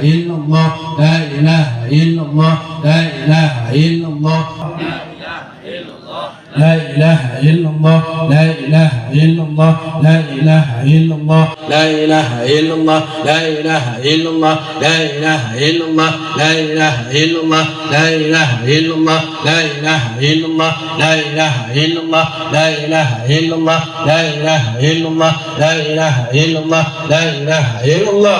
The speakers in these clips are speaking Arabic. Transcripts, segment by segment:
إلا الله لا إله إلا الله لا إله إلا الله لا إله إلا الله لا إله إلا الله لا إله إلا الله لا إله إلا الله لا إله إلا الله لا إله إلا الله لا إله إلا الله لا إله إلا الله لا إله إلا الله لا إله إلا الله لا إله إلا الله لا إله إلا الله لا إله إلا الله لا إله إلا الله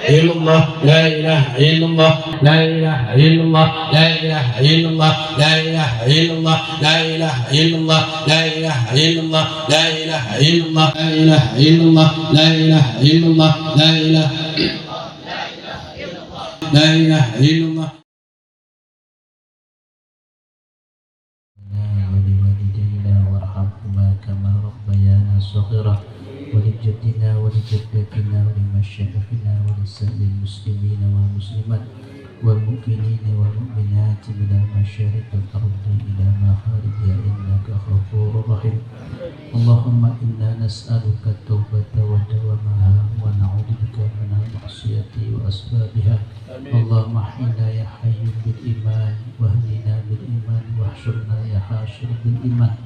إلا الله لا إله إلا الله لا إله إلا الله لا إله إلا الله لا إله إلا الله لا إله إلا الله لا إله إلا الله لا إله إلا الله لا إله إلا الله لا إله إلا الله لا إله لا إله إلا الله ولوالدينا وارحمهما كما ربيانا صغيرا ولجدنا ولجدتنا ولمشايخنا ولسائر المسلمين والمسلمات والمؤمنين والمؤمنات من المشارق الأرض إلى مغاربها إنك غفور رحيم. اللهم إنا نسألك التوبة ودوامها ونعوذ بك من المعصية وأسبابها. اللهم احينا يا حي بالإيمان واهدنا بالإيمان واحشرنا يا حاشر بالإيمان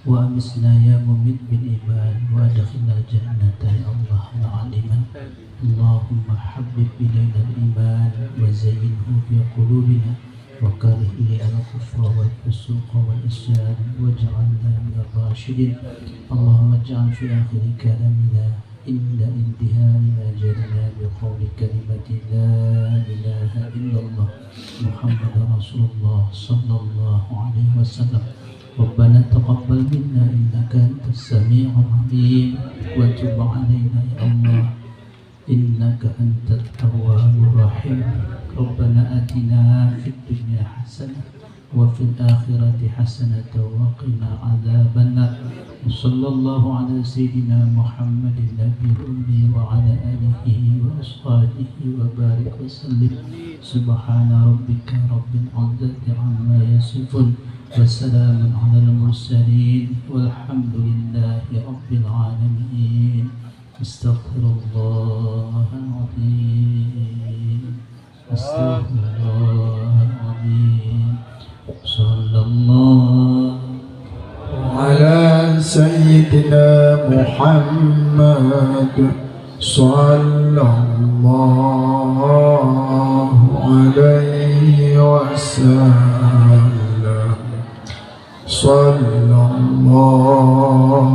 وأمسنا يا مميت بالإيمان وأدخلنا الجنة يا الله مع الإيمان. اللهم حبب إلينا الإيمان وزينه في قلوبنا وكره إلينا الكفر والفسوق والعصيان واجعلنا من الراشدين. اللهم اجعل في آخر كلامنا عند انتهاء أجلنا بقول كلمة لا إله إلا الله محمد رسول الله صلى الله عليه وسلم. ربنا تقبل منا إنك أنت السميع العليم وتب علينا يا الله إنك أنت التواب الرحيم. ربنا آتنا في الدنيا حسنة وفي الآخرة حسنة وقنا عذاب النار. وصلى الله على سيدنا محمد النبي الأمي وعلى آله وأصحابه وبارك وسلم. سبحان ربك رب العزة عما يصفون وسلام على المرسلين والحمد لله رب العالمين. استغفر الله العظيم استغفر الله العظيم. صلى الله على سيدنا محمد صلى الله عليه وسلم. صلى الله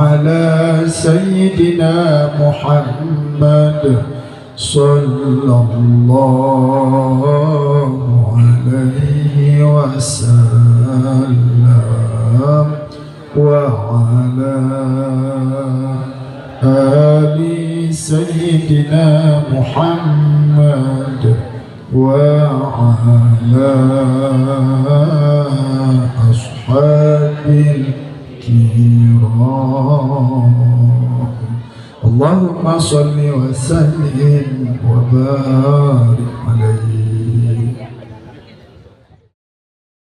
على سيدنا محمد صلى الله عليه وسلم وعلى آل سيدنا محمد وعلى أصحاب الكرام. اللهم صل وسلم وبارك